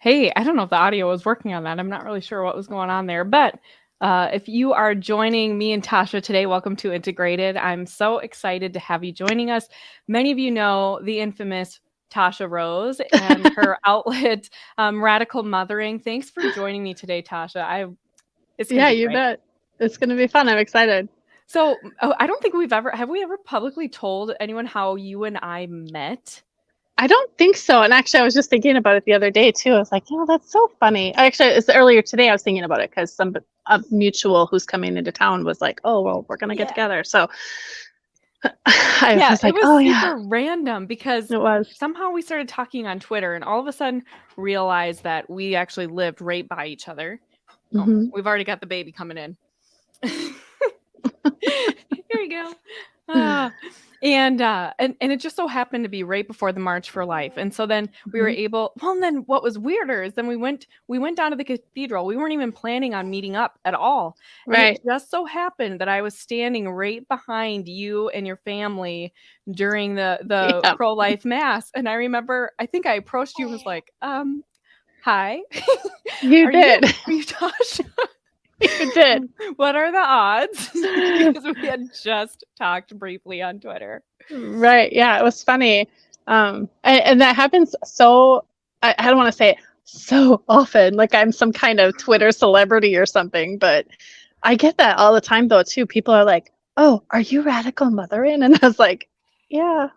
Hey, I don't know if the audio was working on that. I'm not really sure what was going on there. But if you are joining me and Tasha today, welcome to Integrated. I'm so excited to have you joining us. Many of you know the infamous Tasha Rose and her outlet, Radical Mothering. Thanks for joining me today, Tasha. It's gonna Yeah, be you great. bet. It's going to be fun. I'm excited. So I don't think have we ever publicly told anyone how you and I met? I don't think so. And actually, I was just thinking about it the other day too. I was like, that's so funny. Actually, it's earlier today. I was thinking about it because a mutual who's coming into town was like, "Oh, well, we're going to get Yeah. together." So I Yeah, was it like, was "Oh yeah, super random because it was." somehow we started talking on Twitter and all of a sudden realized that we actually lived right by each other. Oh, Hmm. we've already got the baby coming in. Here you go. Ah, and it just so happened to be right before the March for Life. And so then we were Hmm. able, well, and then what was weirder is then we went down to the cathedral. We weren't even planning on meeting up at all. And it Right. just so happened that I was standing right behind you and your family during the Yeah, pro-life mass. And I remember I think I approached you and was like, hi. you did. Are you Tasha? You did. What are the odds? Because we had just talked briefly on Twitter. Right. Yeah, it was funny. And that happens so, I don't want to say it so often, like I'm some kind of Twitter celebrity or something, but I get that all the time though too. People are like, "Oh, are you Radical Mothering?" And I was like, "Yeah."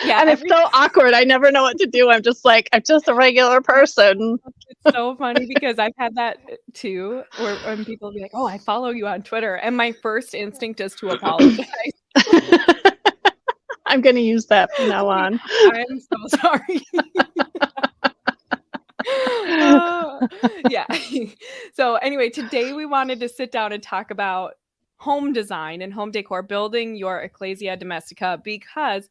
Yeah, And it's so awkward. I never know what to do. I'm just like, I'm just a regular person. it's so funny because I've had that too, where when people be like, "Oh, I follow you on Twitter," and my first instinct is to apologize. I'm going to use that from now Like, on. I'm so sorry. Uh, yeah. So anyway, today we wanted to sit down and talk about home design and home decor, building your Ecclesia Domestica, because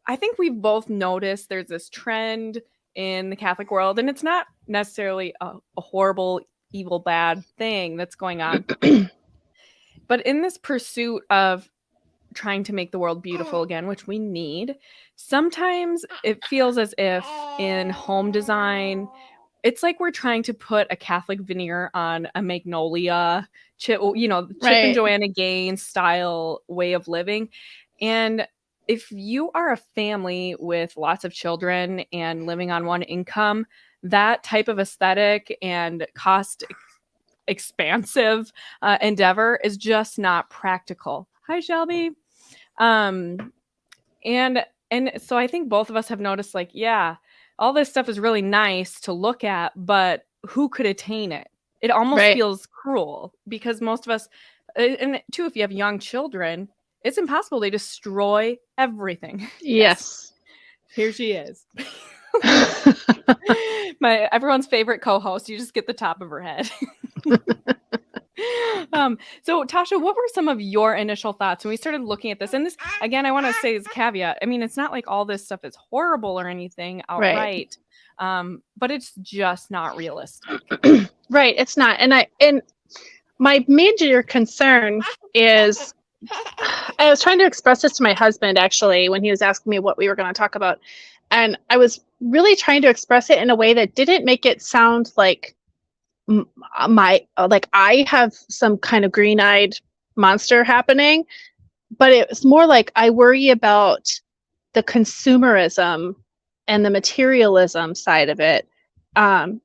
I think we've both noticed there's this trend in the Catholic world, and it's not necessarily a horrible, evil, bad thing that's going on. But in this pursuit of trying to make the world beautiful again, which we need, sometimes it feels as if in home design, it's like we're trying to put a Catholic veneer on a Magnolia, Chip and Right. Joanna Gaines style way of living. And if you are a family with lots of children and living on one income, that type of aesthetic and cost expansive endeavor is just not practical. Hi, Shelby. Um, and so I think both of us have noticed, like, yeah, all this stuff is really nice to look at, but who could attain it? It almost Right. feels cruel because most of us, and too, if you have young children, it's impossible. They destroy everything. Yes, Yes. here she is. Everyone's favorite co-host. You just get the top of her head. So Tasha, what were some of your initial thoughts when we started looking at this? And this, again, I want to say as a caveat. I mean, it's not like all this stuff is horrible or anything Right. outright, but it's just not realistic. Right. It's not. And my major concern is I was trying to express this to my husband actually when he was asking me what we were going to talk about. And I was really trying to express it in a way that didn't make it sound like like I have some kind of green-eyed monster happening, but it's more like I worry about the consumerism and the materialism side of it, and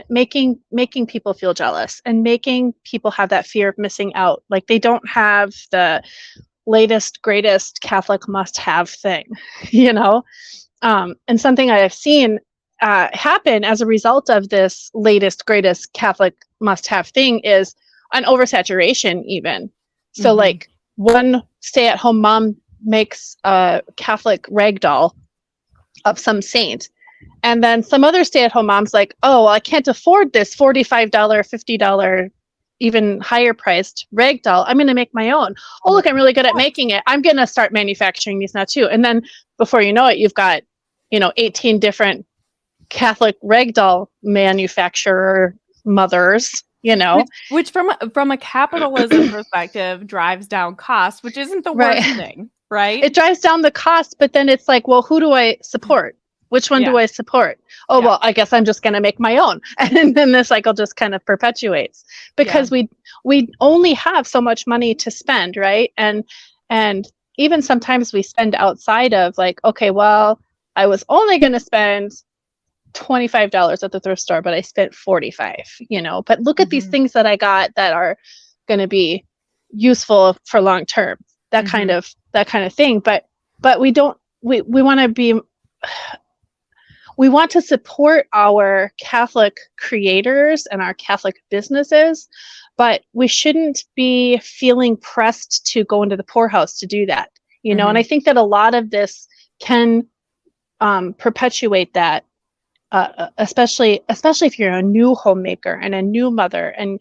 making people feel jealous and making people have that fear of missing out, like they don't have the latest greatest Catholic must-have thing, you know. And something I've seen happen as a result of this latest greatest Catholic must-have thing is an oversaturation even. So Mm-hmm. like one stay-at-home mom makes a Catholic rag doll of some saint, and then some other stay-at-home mom's like, oh, well, I can't afford this $45, $50, even higher priced rag doll. I'm going to make my own. Oh, look, I'm really good at making it. I'm going to start manufacturing these now too. And then before you know it, you've got, 18 different Catholic rag doll manufacturer mothers, Which from a capitalism perspective drives down costs, which isn't the worst right. thing, right? It drives down the cost, but then it's like, well, who do I support? Which one do I support? Oh, well, I guess I'm just going to make my own. And then the cycle just kind of perpetuates because we only have so much money to spend, right? And even sometimes we spend outside of like, okay, well, I was only going to spend $25 at the thrift store, but I spent 45, but look at these things that I got that are going to be useful for long term, that kind of thing. But we don't, we want to be, we want to support our Catholic creators and our Catholic businesses, but we shouldn't be feeling pressed to go into the poorhouse to do that, and I think that a lot of this can perpetuate that. Especially if you're a new homemaker and a new mother, and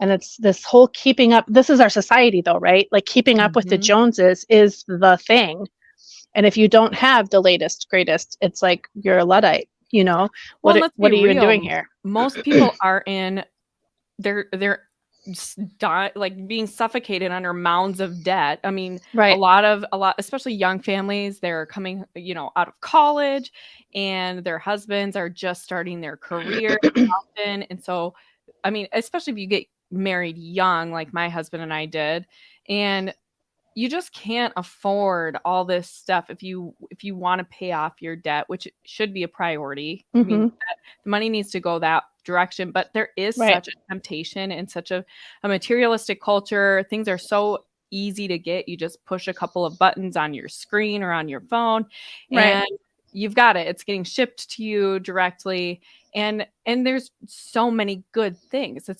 it's this whole keeping up. This is our society, though, right? Like keeping up with the Joneses is the thing, and if you don't have the latest, greatest, it's like you're a Luddite. What are you even doing here? Most people are in they're like being suffocated under mounds of debt. I mean, right. a lot, especially young families, they're coming, out of college, and their husbands are just starting their career often. And so, I mean, especially if you get married young, like my husband and I did, and you just can't afford all this stuff if you want to pay off your debt, which should be a priority. I mean, the money needs to go that direction, but there is such a temptation in such a materialistic culture. Things are so easy to get. You just push a couple of buttons on your screen or on your phone, and you've got it. It's getting shipped to you directly, and there's so many good things.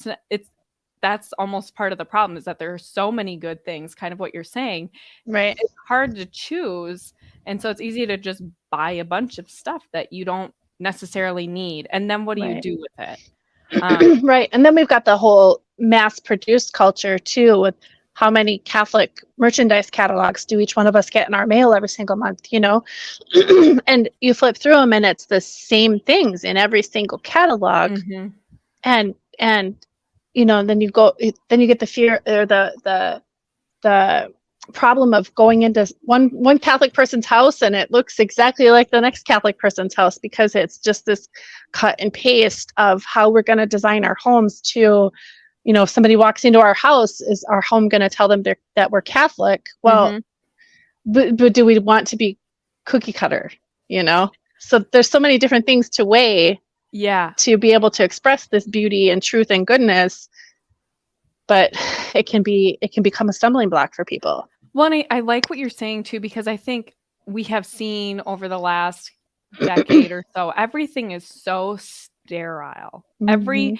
That's almost part of the problem, is that there are so many good things, kind of what you're saying. Right. It's hard to choose. And so it's easy to just buy a bunch of stuff that you don't necessarily need. And then what do you do with it? Right. And then we've got the whole mass produced culture too, with how many Catholic merchandise catalogs do each one of us get in our mail every single month, and you flip through them and it's the same things in every single catalog. And then you get the fear or the problem of going into one Catholic person's house and it looks exactly like the next Catholic person's house, because it's just this cut and paste of how we're going to design our homes to, if somebody walks into our house, is our home going to tell them that we're Catholic? Well, but do we want to be cookie cutter, So there's so many different things to weigh. Yeah. To be able to express this beauty and truth and goodness, but it can become a stumbling block for people. Well, and I like what you're saying too, because I think we have seen over the last decade or so, everything is so sterile. Every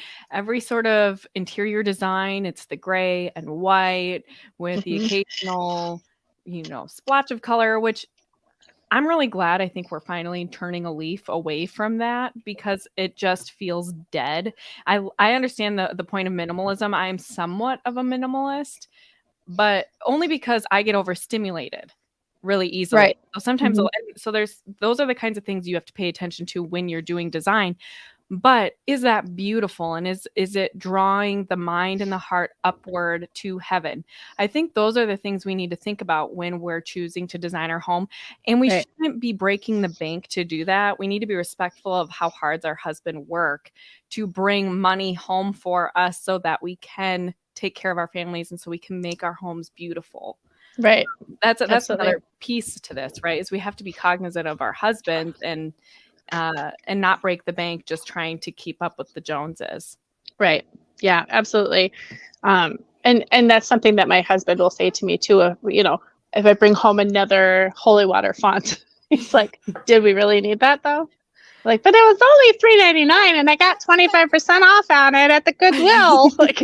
sort of interior design, it's the gray and white with the occasional, splotch of color, which I'm really glad. I think we're finally turning a leaf away from that, because it just feels dead. I understand the point of minimalism. I am somewhat of a minimalist, but only because I get overstimulated really easily. Right. So sometimes, those are the kinds of things you have to pay attention to when you're doing design. But is that beautiful? And is it drawing the mind and the heart upward to heaven? I think those are the things we need to think about when we're choosing to design our home. And we shouldn't be breaking the bank to do that. We need to be respectful of how hard our husband work to bring money home for us so that we can take care of our families and so we can make our homes beautiful. Right. That's another piece to this, right? Is we have to be cognizant of our husbands and not break the bank just trying to keep up with the Joneses. Right. Yeah, absolutely. And that's something that my husband will say to me too. If I bring home another holy water font, he's like, "Did we really need that though?" Like, but it was only $3.99 and I got 25% off on it at the Goodwill. Like,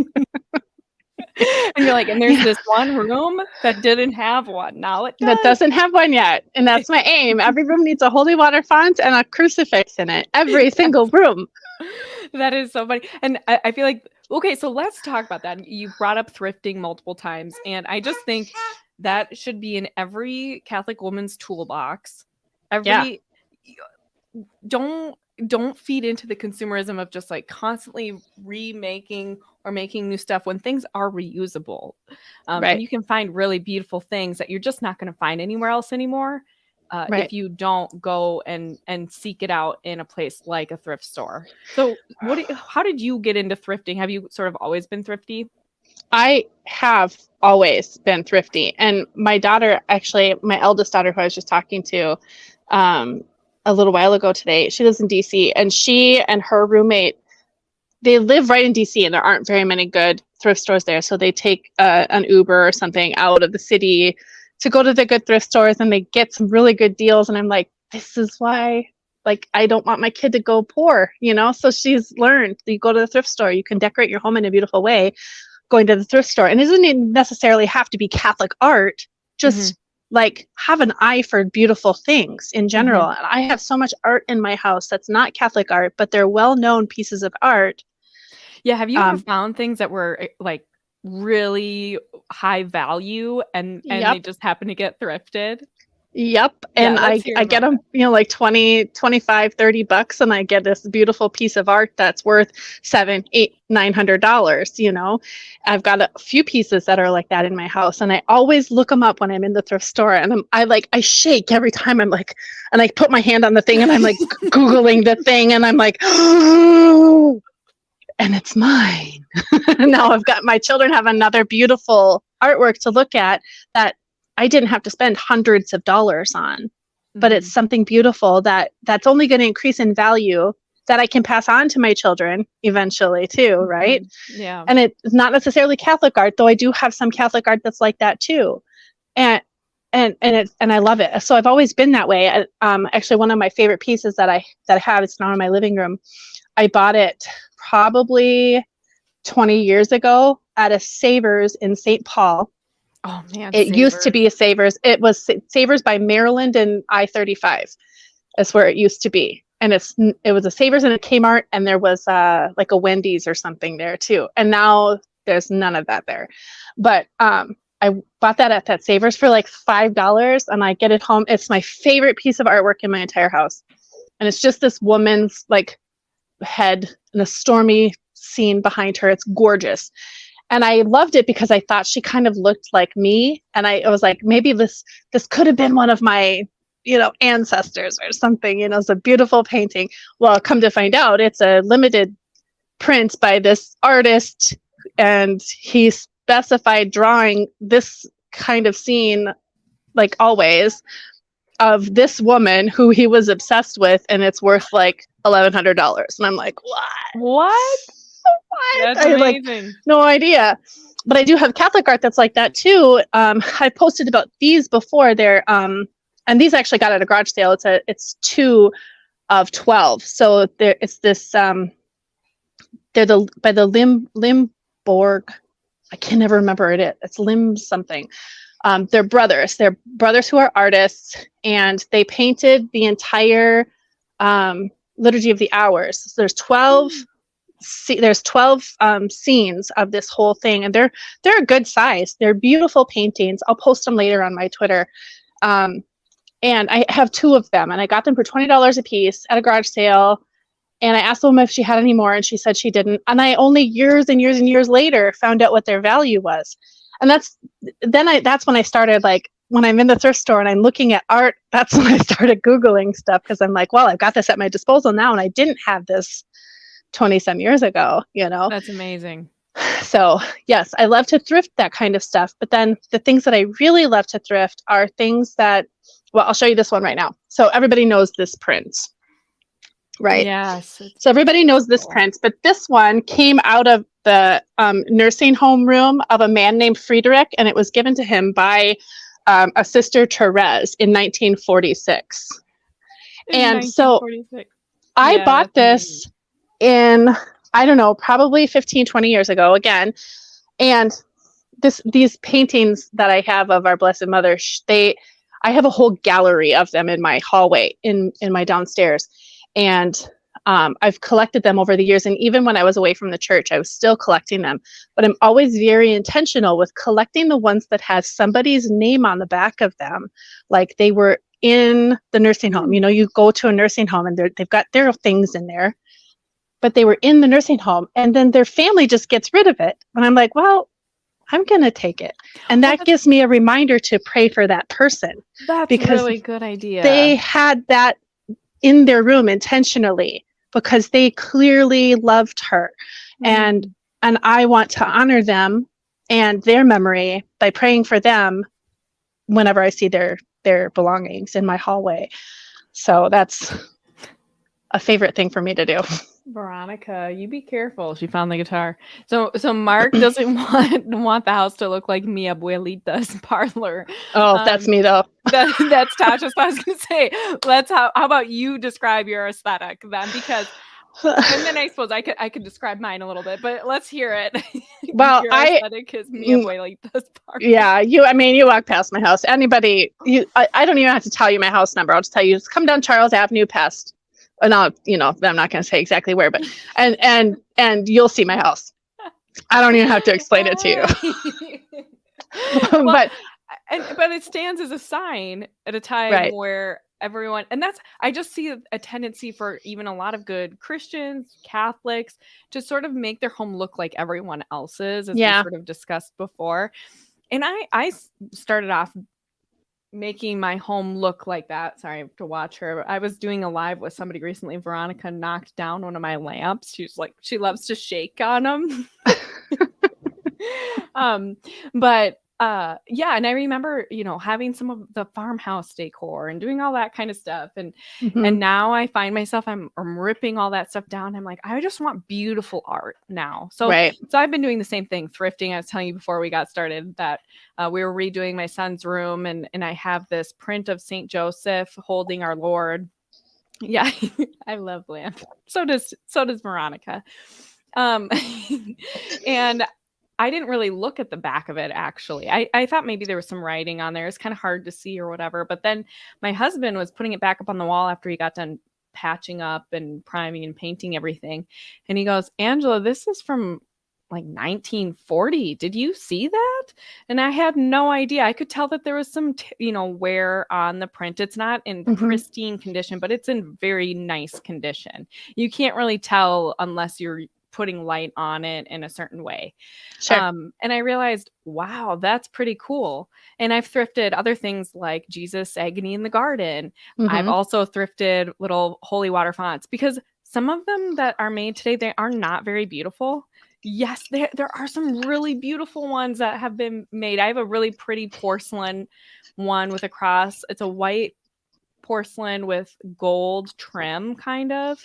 and you're like, and there's this one room that didn't have one. Now it does. That doesn't have one yet. And that's my aim. Every room needs a holy water font and a crucifix in it. Every single room. That is so funny. And I feel like, okay, so let's talk about that. You brought up thrifting multiple times. And I just think that should be in every Catholic woman's toolbox. Don't feed into the consumerism of just like constantly remaking or making new stuff when things are reusable. And you can find really beautiful things that you're just not going to find anywhere else anymore. Right. if you don't go and seek it out in a place like a thrift store. So how did you get into thrifting? Have you sort of always been thrifty? I have always been thrifty. And my daughter, actually, my eldest daughter, who I was just talking to a little while ago today, she lives in DC, and she and her roommate, they live right in DC, and there aren't very many good thrift stores there. So they take an Uber or something out of the city to go to the good thrift stores, and they get some really good deals. And I'm like, this is why, like, I don't want my kid to go poor, you know? So she's learned, you go to the thrift store, you can decorate your home in a beautiful way going to the thrift store. And it doesn't necessarily have to be Catholic art, just like have an eye for beautiful things in general. And I have so much art in my house that's not Catholic art, but they're well-known pieces of art. Yeah. Have you ever found things that were like really high value and they just happen to get thrifted? Yep. And I get them, you know, like 20, 25, $30, and I get this beautiful piece of art that's worth $700, $800, $900, you know. I've got a few pieces that are like that in my house, and I always look them up when I'm in the thrift store, and I shake every time I'm like, and I put my hand on the thing and I'm like Googling the thing, and I'm like, oh, and it's mine. Now I've got, my children have another beautiful artwork to look at that I didn't have to spend hundreds of dollars on, but it's something beautiful that's only going to increase in value that I can pass on to my children eventually too, right? Yeah. And it's not necessarily Catholic art, though I do have some Catholic art that's like that too. And I love it. So I've always been that way. Actually, one of my favorite pieces that I have, it's now in my living room. I bought it probably 20 years ago at a Savers in St. Paul. Oh man, it used to be a Savers. It was Savers by Maryland and I-35. That's where it used to be. And it was a Savers and a Kmart, and there was like a Wendy's or something there too. And now there's none of that there. But I bought that at that Savers for like $5, and I get it home. It's my favorite piece of artwork in my entire house. And it's just this woman's like head in a stormy scene behind her. It's gorgeous. And I loved it because I thought she kind of looked like me. And I was like, maybe this could have been one of my, you know, ancestors or something. You know, it's a beautiful painting. Well, come to find out, it's a limited print by this artist. And he specified drawing this kind of scene, like always, of this woman who he was obsessed with. And it's worth like $1,100. And I'm like, what? That's amazing. Like, no idea. But I do have Catholic art that's like that too. I posted about these before. They're and these actually got at a garage sale. It's 2 of 12. So it's this they're by the Limborg. I can never remember it. It's Lim something. They're brothers. They're brothers who are artists, and they painted the entire Liturgy of the Hours. So there's 12 scenes of this whole thing, and they're a good size. They're beautiful paintings. I'll post them later on my Twitter. And I have 2 of them, and I got them for $20 a piece at a garage sale. And I asked them if she had any more, and she said she didn't. And I only years and years and years later found out what their value was. And that's when I started, like, when I'm in the thrift store and I'm looking at art, that's when I started Googling stuff, because I'm like, well, I've got this at my disposal now, and I didn't have this 20-some years ago, you know? That's amazing. So yes, I love to thrift that kind of stuff. But then the things that I really love to thrift are things that, well, I'll show you this one right now. So everybody knows this print, right? Yes. So everybody knows this print, but this one came out of the nursing home room of a man named Friedrich, and it was given to him by a Sister Therese in 1946. And so I bought this in, I don't know, probably 15, 20 years ago again. And these paintings that I have of our Blessed Mother, I have a whole gallery of them in my hallway in my downstairs. And I've collected them over the years. And even when I was away from the church, I was still collecting them. But I'm always very intentional with collecting the ones that have somebody's name on the back of them. Like they were in the nursing home. You know, you go to a nursing home and they've got their things in there, but they were in the nursing home, and then their family just gets rid of it. And I'm like, well, I'm going to take it. And that gives me a reminder to pray for that person. That's a really good idea. They had that in their room intentionally because they clearly loved her. And I want to honor them and their memory by praying for them whenever I see their belongings in my hallway. So that's a favorite thing for me to do. Veronica, you be careful. She found the guitar. So Mark doesn't want the house to look like mi abuelita's parlor. Oh, that's me though. That's Tasha. So I was gonna say, how about you describe your aesthetic then? Because and then I suppose I could describe mine a little bit, but let's hear it. Well, your aesthetic is mi abuelita's parlor. Yeah, you walk past my house. Anybody, I don't even have to tell you my house number. I'll just tell you, just come down Charles Avenue past. And I'm not going to say exactly where, but and you'll see my house. I don't even have to explain it to you. But it stands as a sign at a time where everyone, and I just see a tendency for even a lot of good Christians, Catholics, to sort of make their home look like everyone else's, as we sort of discussed before. And I started off making my home look like that. Sorry, I have to watch her. I was doing a live with somebody recently. Veronica knocked down one of my lamps. She's like, she loves to shake on them. But and I remember, having some of the farmhouse decor and doing all that kind of stuff. And now I find myself, I'm ripping all that stuff down. I'm like, I just want beautiful art now. So I've been doing the same thing, thrifting. I was telling you before we got started that we were redoing my son's room, and I have this print of St. Joseph holding our Lord. Yeah, I love lamp. So does Veronica. And I didn't really look at the back of it, actually. I thought maybe there was some writing on there. It's kind of hard to see or whatever. But then my husband was putting it back up on the wall after he got done patching up and priming and painting everything. And he goes, Angela, this is from like 1940. Did you see that? And I had no idea. I could tell that there was some, wear on the print. It's not in pristine condition, but it's in very nice condition. You can't really tell unless you're putting light on it in a certain way. Sure. And I realized, wow, that's pretty cool. And I've thrifted other things like Jesus agony in the garden. I've also thrifted little holy water fonts, because some of them that are made today, they are not very beautiful. Yes, there are some really beautiful ones that have been made. I have a really pretty porcelain one with a cross. It's a white porcelain with gold trim kind of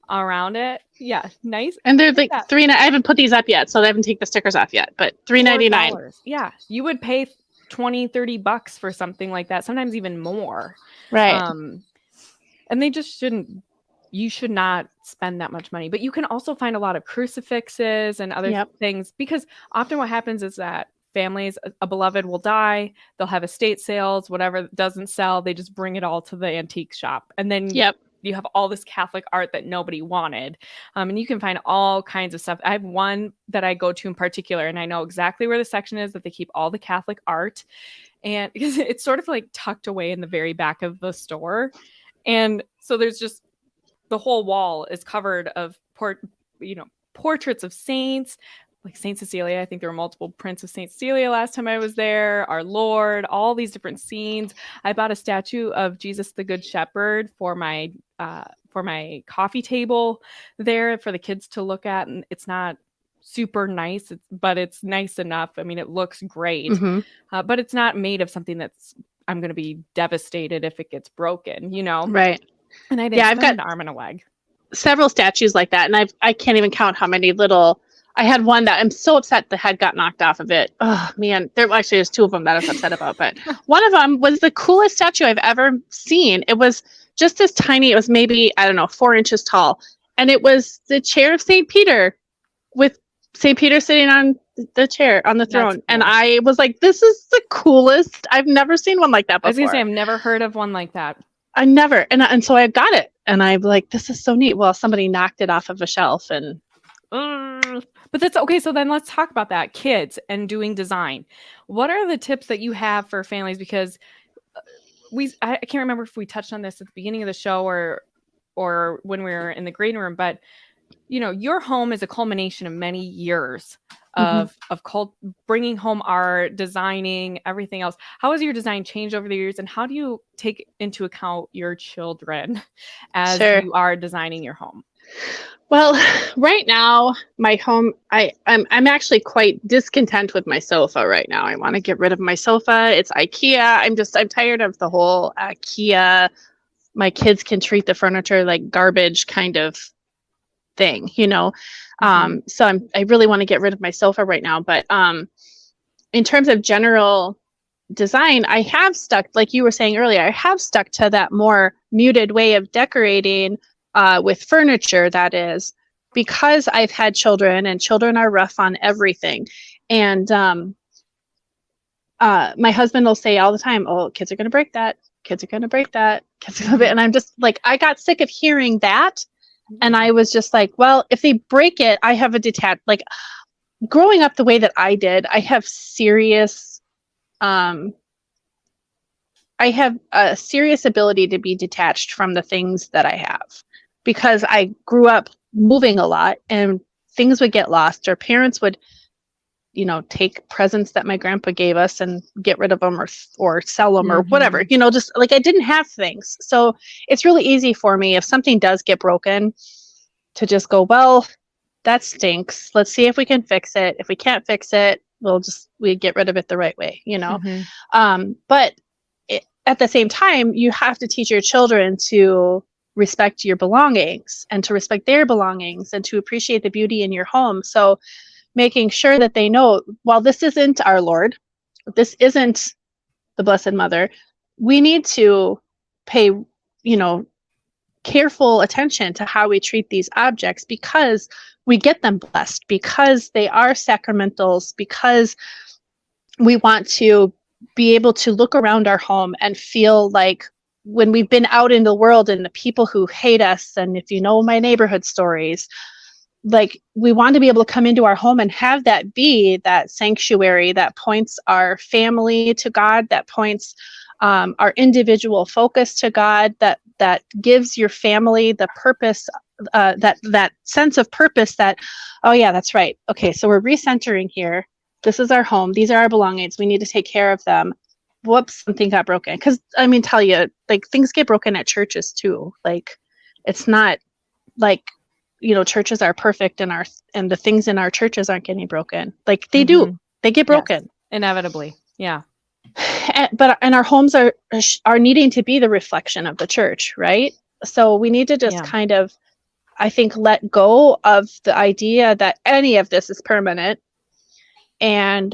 around it. Yeah, nice. And they're like I haven't put these up yet, so I haven't taken the stickers off yet, but $3.99. Yeah, you would pay $20-$30 for something like that, sometimes even more. Right. And they just you should not spend that much money. But you can also find a lot of crucifixes and other things, because often what happens is that families, a beloved will die, they'll have estate sales, whatever doesn't sell, they just bring it all to the antique shop. And then you have all this Catholic art that nobody wanted. And you can find all kinds of stuff. I have one that I go to in particular, and I know exactly where the section is that they keep all the Catholic art. And because it's sort of like tucked away in the very back of the store. And so there's just, the whole wall is covered of portraits of saints, like Saint Cecilia. I think there were multiple prints of Saint Cecilia last time I was there. Our Lord, all these different scenes. I bought a statue of Jesus the Good Shepherd for my coffee table there for the kids to look at, and it's not super nice, but it's nice enough. I mean, it looks great, but it's not made of something that's I'm going to be devastated if it gets broken, Right. And I didn't spend an arm and a leg. Several statues like that, and I can't even count how many little. I had one that I'm so upset the head got knocked off of it. Oh man, there's two of them that I was upset about, but one of them was the coolest statue I've ever seen. It was just this tiny. It was maybe 4 inches tall, and it was the chair of St. Peter, with St. Peter sitting on the chair on the throne. Cool. And I was like, this is the coolest. I've never seen one like that before. I was gonna say, I've never heard of one like that. I never, and so I got it, and I'm like, this is so neat. Well, somebody knocked it off of a shelf, and but that's okay. So then let's talk about that, kids and doing design. What are the tips that you have for families? Because I can't remember if we touched on this at the beginning of the show or when we were in the green room, but your home is a culmination of many years Mhm. of bringing home art, designing, everything else. How has your design changed over the years, and how do you take into account your children as Sure. you are designing your home? Well, right now, my home, I'm actually quite discontent with my sofa right now. I want to get rid of my sofa. It's IKEA. I'm tired of the whole IKEA. My kids can treat the furniture like garbage kind of thing, you know. Mm-hmm. So I really want to get rid of my sofa right now. But in terms of general design, I have stuck, like you were saying earlier, I have stuck to that more muted way of decorating with furniture, that is, because I've had children and children are rough on everything. And my husband will say all the time, oh, kids are going to break that. Kids are going to break that. Kids are going to. And I'm just like, I got sick of hearing that. And I was just like, well, if they break it, I have a detached, like growing up the way that I did, um, I have a serious ability to be detached from the things that I have because I grew up moving a lot and things would get lost or parents would, you know, take presents that my grandpa gave us and get rid of them or sell them or whatever, you know, just like I didn't have things. So it's really easy for me if something does get broken to just go, well, that stinks. Let's see if we can fix it. If we can't fix it, we get rid of it the right way, you know? But at the same time, you have to teach your children to respect your belongings and to respect their belongings and to appreciate the beauty in your home. So making sure that they know, while this isn't our Lord, this isn't the Blessed Mother, we need to pay, you know, careful attention to how we treat these objects because we get them blessed, because they are sacramentals, because we want to be able to look around our home and feel like when we've been out in the world and the people who hate us, and if you know my neighborhood stories, like we want to be able to come into our home and have that be that sanctuary that points our family to God, that points our individual focus to God, that gives your family the purpose, that sense of purpose that, oh yeah, that's right. Okay, so we're recentering here. This is our home. These are our belongings. We need to take care of them. Whoops, something got broken. Because I mean, tell you, like things get broken at churches too. Like it's not like, you know, churches are perfect and the things in our churches aren't getting broken. Like they do. They get broken. Yes, inevitably. Yeah. But our homes are needing to be the reflection of the church, right? So we need to just kind of, I think, let go of the idea that any of this is permanent, and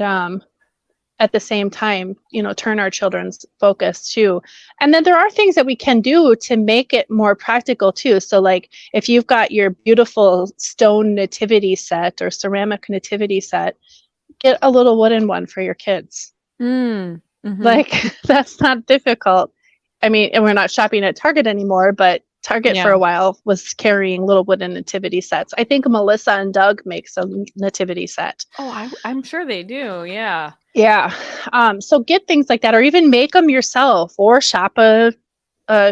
at the same time, you know, turn our children's focus too. And then there are things that we can do to make it more practical too. So like if you've got your beautiful stone nativity set or ceramic nativity set, get a little wooden one for your kids. Like that's not difficult. I mean, and we're not shopping at Target anymore, but Target for a while was carrying little wooden nativity sets. I think Melissa and Doug make some nativity set. Oh, I'm sure they do. Yeah. Yeah. So get things like that, or even make them yourself, or shop a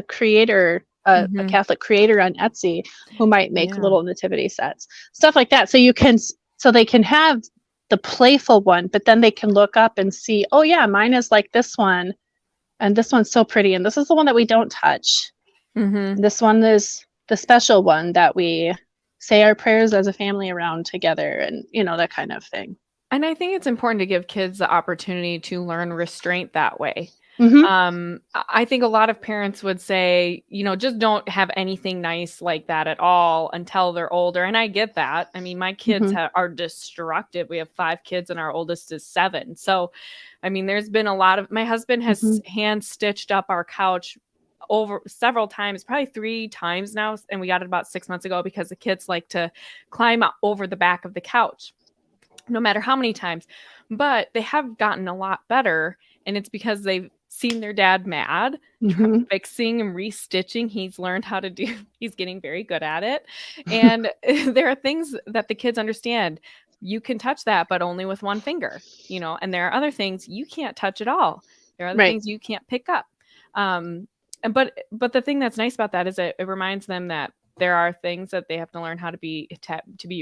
creator, a Catholic creator on Etsy who might make little nativity sets, stuff like that. So they can have the playful one, but then they can look up and see, oh yeah, mine is like this one, and this one's so pretty, and this is the one that we don't touch. This one is the special one that we say our prayers as a family around together, and you know, that kind of thing. And I think it's important to give kids the opportunity to learn restraint that way. I think a lot of parents would say, you know, just don't have anything nice like that at all until they're older. And I get that. I mean, my kids are destructive. We have 5 kids and our oldest is 7. So, I mean, there's been a lot of, my husband has hand stitched up our couch over several times, probably 3 times now. And we got it about 6 months ago because the kids like to climb over the back of the couch, no matter how many times. But they have gotten a lot better. And it's because they've seen their dad mad, fixing and restitching. He's learned how to do, he's getting very good at it. And there are things that the kids understand. You can touch that, but only with one finger, you know, and there are other things you can't touch at all. There are other things you can't pick up. But the thing that's nice about that is it reminds them that there are things that they have to learn how to be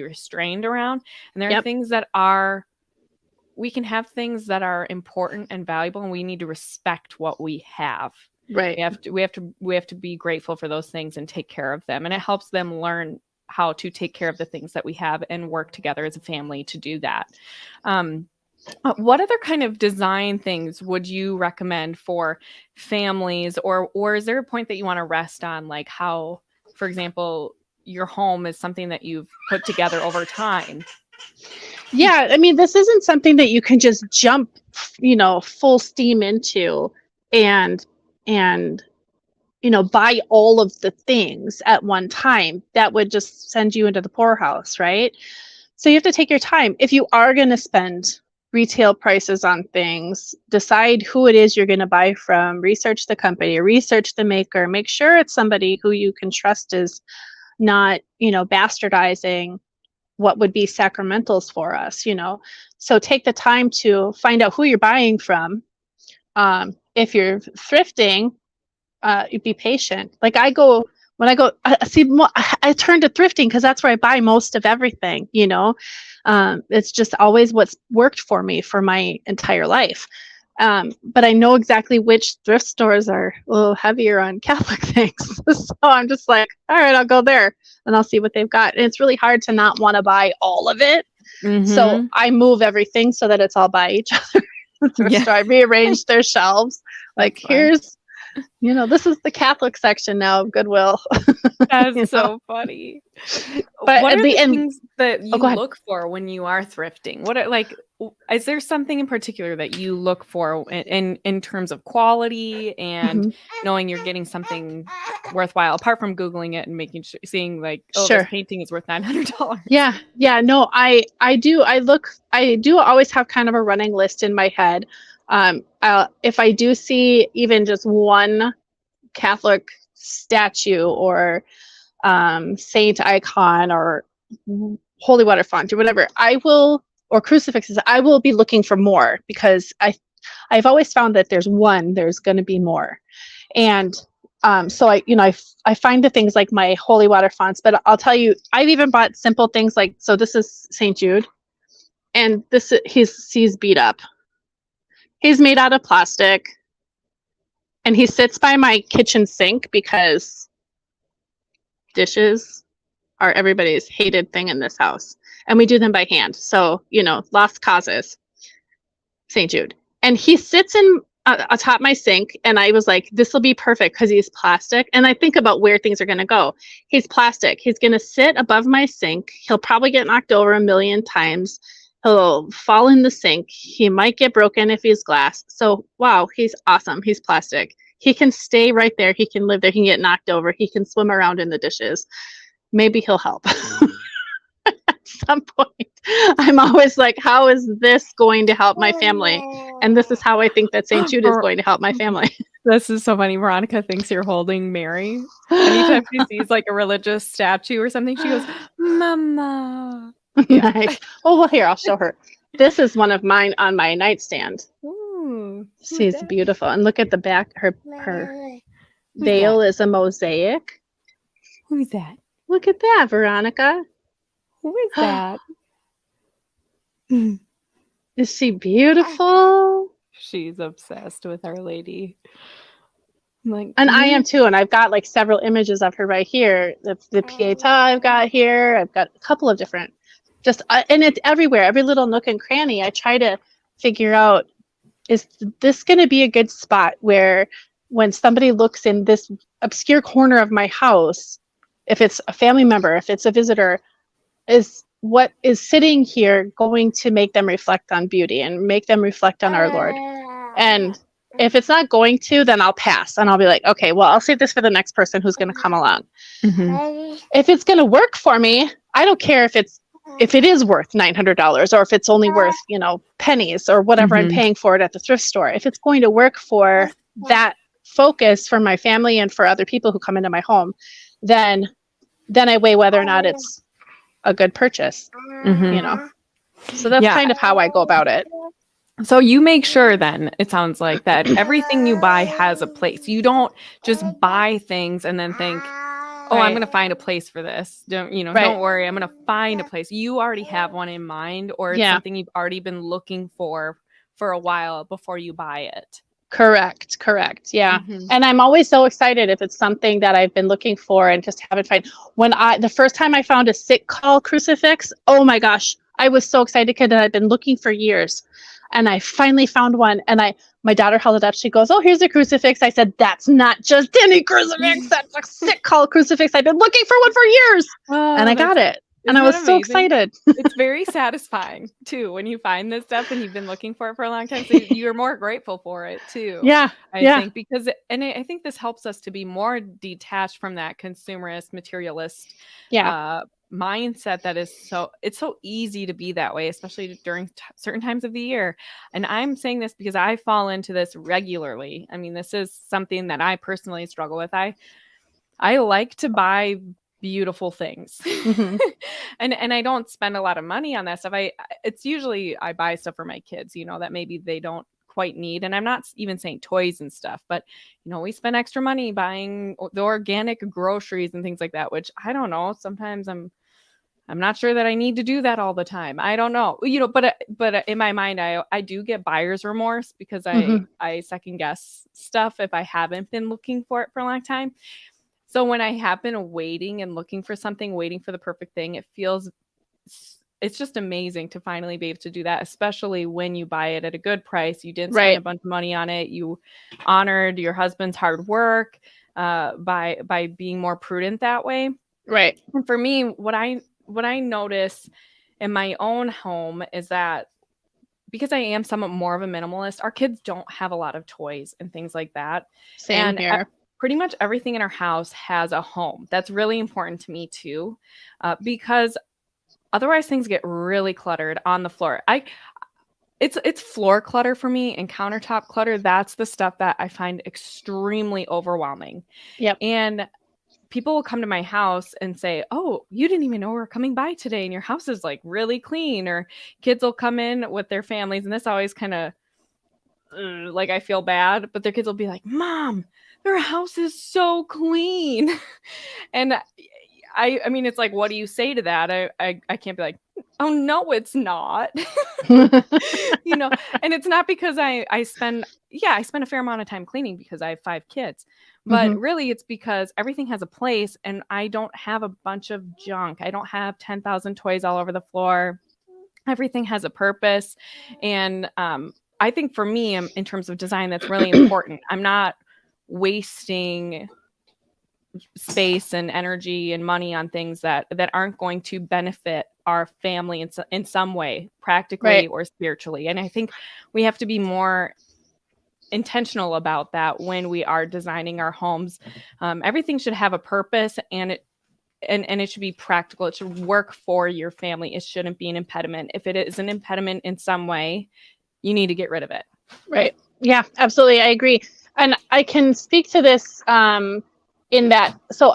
restrained around, and there are Yep. things that we can have things that are important and valuable, and we need to respect what we have. Right. We have to be grateful for those things and take care of them, and it helps them learn how to take care of the things that we have and work together as a family to do that. What other kind of design things would you recommend for families, or is there a point that you want to rest on, like how, for example, your home is something that you've put together over time? Yeah, I mean, this isn't something that you can just jump, full steam into and buy all of the things at one time. That would just send you into the poorhouse, right? So you have to take your time. If you are going to spend retail prices on things, decide who it is you're going to buy from, research the company, research the maker, make sure it's somebody who you can trust is not, bastardizing what would be sacramentals for us, So take the time to find out who you're buying from. If you're thrifting, you'd be patient. Like I turn to thrifting because that's where I buy most of everything, it's just always what's worked for me for my entire life. But I know exactly which thrift stores are a little heavier on Catholic things. So I'm just like, all right, I'll go there and I'll see what they've got. And it's really hard to not want to buy all of it. Mm-hmm. So I move everything so that it's all by each other. So I rearrange their shelves. Like, here's, this is the Catholic section now of Goodwill. That's so funny. But what are the things that you look for when you are thrifting? Is there something in particular that you look for in terms of quality and knowing you're getting something worthwhile, apart from Googling it and seeing like, this painting is worth $900? Yeah. No, I do. I do always have kind of a running list in my head. If I do see even just one Catholic statue or saint icon or holy water font or whatever, or crucifixes, I will be looking for more, because I've always found that there's going to be more. And so I find the things like my holy water fonts, but I'll tell you, I've even bought simple things like, so this is St. Jude, and he's beat up. He's made out of plastic, and he sits by my kitchen sink because dishes are everybody's hated thing in this house. And we do them by hand. So, lost causes, St. Jude. And he sits atop my sink, and I was like, this will be perfect because he's plastic. And I think about where things are going to go. He's plastic. He's going to sit above my sink. He'll probably get knocked over a million times. He'll fall in the sink. He might get broken if he's glass. So, wow, he's awesome. He's plastic. He can stay right there. He can live there. He can get knocked over. He can swim around in the dishes. Maybe he'll help. At some point, I'm always like, how is this going to help my family? And this is how I think that St. Jude is going to help my family. This is so funny. Veronica thinks you're holding Mary. Anytime she sees like a religious statue or something, she goes, Mama. Yeah. Nice. Oh, well, here, I'll show her. This is one of mine on my nightstand. Ooh, she's beautiful. And look at the back. Her veil is a mosaic. Who's that? Look at that, Veronica. Who is that? Is she beautiful? She's obsessed with Our Lady. And I am too. And I've got like several images of her right here. The Pietà I've got here. I've got a couple of different, and it's everywhere, every little nook and cranny. I try to figure out, is this going to be a good spot where when somebody looks in this obscure corner of my house, if it's a family member, if it's a visitor, is what is sitting here going to make them reflect on beauty and make them reflect on our Lord? And if it's not going to, then I'll pass and I'll be like, okay, well, I'll save this for the next person who's going to come along. Mm-hmm. If it's going to work for me, I don't care if it is worth $900 or if it's only worth, pennies or whatever I'm paying for it at the thrift store. If it's going to work for that focus for my family and for other people who come into my home, then I weigh whether or not it's a good purchase, So that's kind of how I go about it. So you make sure then, it sounds like, that everything you buy has a place. You don't just buy things and then think, oh, I'm Right. going to find a place for this. Don't Right. worry. I'm going to find a place. You already have one in mind, or it's Yeah. something you've already been looking for a while before you buy it. Correct. Yeah. Mm-hmm. And I'm always so excited if it's something that I've been looking for and just haven't found. The first time I found a sick call crucifix, oh my gosh, I was so excited because I'd been looking for years. And I finally found one, and my daughter held it up. She goes, "Oh, here's a crucifix." I said, "That's not just any crucifix. That's a sick call crucifix. I've been looking for one for years." And Oh, I got it. And I isn't was that so amazing? excited. It's very satisfying too when you find this stuff and you've been looking for it for a long time. So you're more grateful for it too. Yeah. I Yeah. think I think this helps us to be more detached from that consumerist, materialist Yeah. mindset that is it's so easy to be that way, especially during certain times of the year. And I'm saying this because I fall into this regularly. I mean, this is something that I personally struggle with. I like to buy beautiful things. Mm-hmm. And I don't spend a lot of money on that stuff. It's usually I buy stuff for my kids, that maybe they don't quite need. And I'm not even saying toys and stuff, but we spend extra money buying the organic groceries and things like that, which I don't know. Sometimes I'm not sure that I need to do that all the time. I don't know, but in my mind, I do get buyer's remorse because Mm-hmm. I second guess stuff if I haven't been looking for it for a long time. So when I have been waiting and looking for something, waiting for the perfect thing, it's just amazing to finally be able to do that, especially when you buy it at a good price. You didn't spend a Right. bunch of money on it. You honored your husband's hard work by being more prudent that way. Right. And for me, what I notice in my own home is that because I am somewhat more of a minimalist, our kids don't have a lot of toys and things like that. Same And here. pretty much everything in our house has a home. That's really important to me too, because otherwise things get really cluttered on the floor. It's floor clutter for me, and countertop clutter. That's the stuff that I find extremely overwhelming. Yep. And people will come to my house and say, "Oh, you didn't even know we were coming by today, and your house is like really clean." Or kids will come in with their families, and this always kind of like I feel bad, but their kids will be like, "Mom, their house is so clean." And I mean, it's like, what do you say to that? I can't be like, "Oh no, it's not." And it's not because I spend a fair amount of time cleaning because I have 5 kids. But Mm-hmm. really it's because everything has a place and I don't have a bunch of junk. I don't have 10,000 toys all over the floor. Everything has a purpose. And I think for me, in terms of design, that's really important. I'm not wasting space and energy and money on things that aren't going to benefit our family in some way, practically Right. or spiritually. And I think we have to be more intentional about that when we are designing our homes. Everything should have a purpose, and it should be practical. It should work for your family. It shouldn't be an impediment. If it is an impediment in some way, you need to get rid of it. Right. Yeah, absolutely. I agree. And I can speak to this in that. So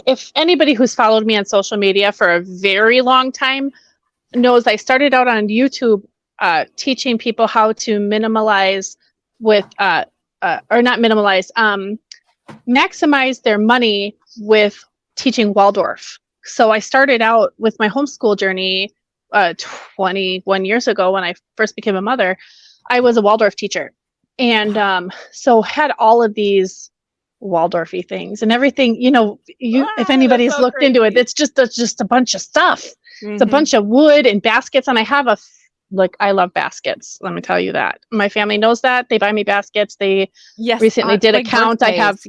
if anybody who's followed me on social media for a very long time knows, I started out on YouTube teaching people how to minimalize with, or not minimalize, maximize their money with teaching Waldorf. So I started out with my homeschool journey 21 years ago when I first became a mother. I was a Waldorf teacher, and so had all of these Waldorfy things and everything. If anybody's so looked into it, crazy. it's just a bunch of stuff. Mm-hmm. It's a bunch of wood and baskets, and I have I love baskets. Let me tell you that. My family knows that. They buy me baskets. They recently did like a count. I have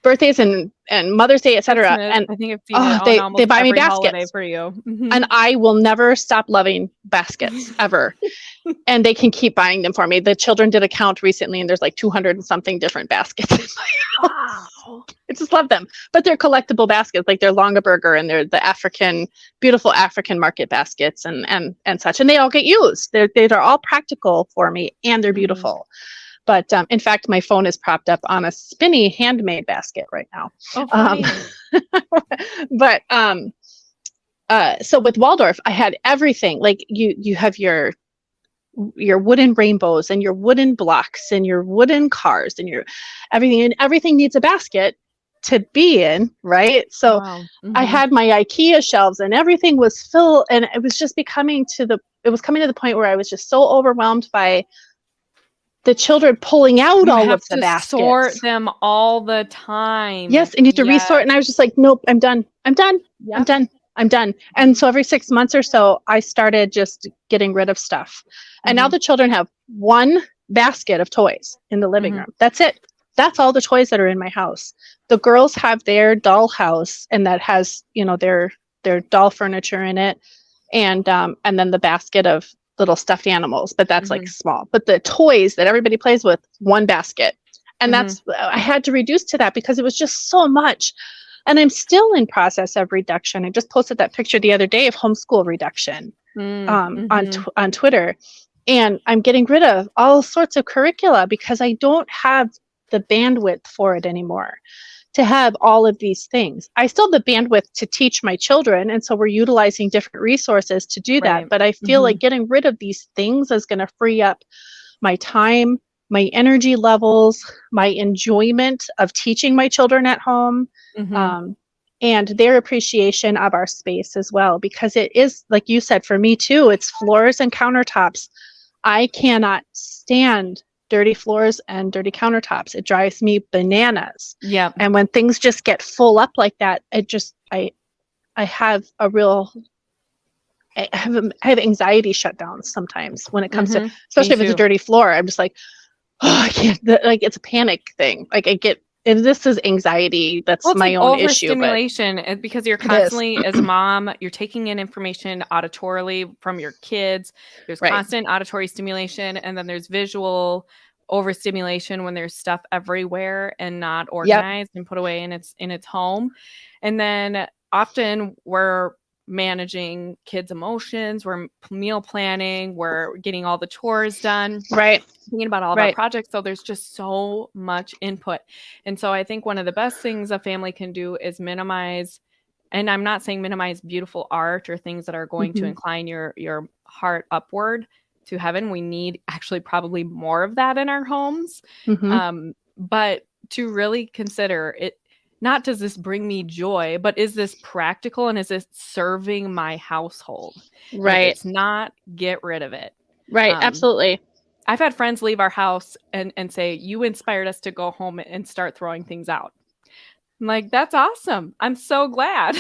birthdays and Mother's Day, etc. Christmas. And I think I've seen it on they almost buy me every holiday baskets for you. Mm-hmm. and I will never stop loving baskets ever. And they can keep buying them for me. The children did a count recently, and there's like 200 and something different baskets. Wow. I just love them. But they're collectible baskets, like they're Longaberger, and they're the beautiful African market baskets and such. And they all get used. They're all practical for me, and they're beautiful. But in fact, my phone is propped up on a spinny handmade basket right now. Oh, funny. But so with Waldorf, I had everything. Like you have your wooden rainbows and your wooden blocks and your wooden cars and your everything, and everything needs a basket. to be in, right? So Wow. I had my IKEA shelves and everything was full, and it was just coming to the point where I was just so overwhelmed by the children pulling out You all have of the to baskets. sort them all the time. Yes, and you have to Yes. resort. And I was just like, nope, I'm done. I'm done. I'm Yep. done. I'm done. And so every 6 months or so, I started just getting rid of stuff. And now the children have one basket of toys in the living room. That's it. That's all the toys that are in my house. The girls have their doll house, and that has, their doll furniture in it, and then the basket of little stuffed animals, but that's like small. But the toys that everybody plays with, one basket. And that's, I had to reduce to that because it was just so much. And I'm still in process of reduction. I just posted that picture the other day of homeschool reduction on Twitter. And I'm getting rid of all sorts of curricula because I don't have the bandwidth for it anymore to have all of these things. I still have the bandwidth to teach my children. And so we're utilizing different resources to do that. But I feel like getting rid of these things is going to free up my time, my energy levels, my enjoyment of teaching my children at home, and their appreciation of our space as well. Because it is, like you said, for me too, it's floors and countertops. I cannot stand dirty floors and dirty countertops. It drives me bananas. Yeah. And when things just get full up like that, I have a real, I have anxiety shutdowns sometimes when it comes to, especially if it's a dirty floor. I'm just like, oh, I can't, like, it's a panic thing. Like and this is anxiety. That's my own issue. Overstimulation, because you're constantly, as a mom, you're taking in information auditorily from your kids. There's constant auditory stimulation, and then there's visual overstimulation when there's stuff everywhere and not organized and put away in its home. And then often we're managing kids' emotions, we're meal planning, we're getting all the chores done, thinking about all of our projects. So there's just so much input. And so I think one of the best things a family can do is minimize, and I'm not saying minimize beautiful art or things that are going to incline your heart upward to heaven. We need actually probably more of that in our homes. But to really consider it, not does this bring me joy, but is this practical and is this serving my household? If it's not, get rid of it. Absolutely. I've had friends leave our house and say, you inspired us to go home and start throwing things out. I'm like, that's awesome. I'm so glad,